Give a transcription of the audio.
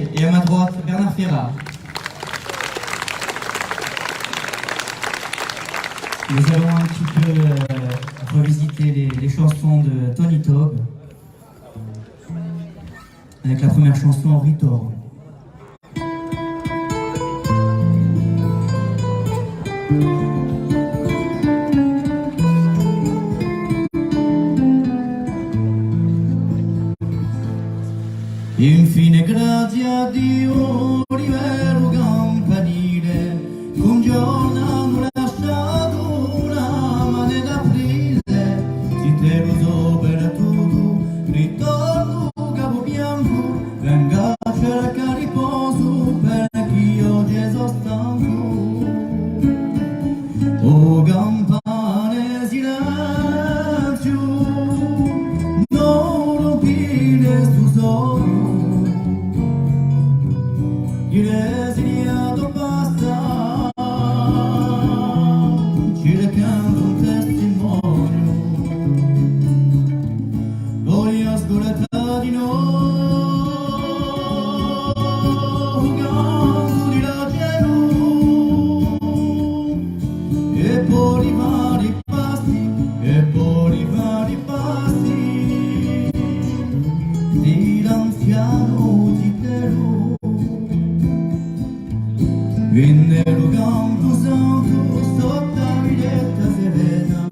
Et à ma droite, Bernard Ferrat. Nous allons un petit peu revisiter les chansons de Tony Taube avec la première chanson Ritor. Infine grazie a Dio rivelo campanile, un giorno hanno lasciato una mane d'aprile, si te lo so per tutto, ritorno capo bianco, venga a cercare riposo perché io oggi sono stanco. Oh campane silenzio, non rompire sto sogno. Il esiliato basta, ci recando un testimonio, voglio ascoltare di noi, canto di raggiero, e poi i vari passi, e poi i vari passi, di l'anziano Gitero. Vennero campo santo sotto la villetta serena,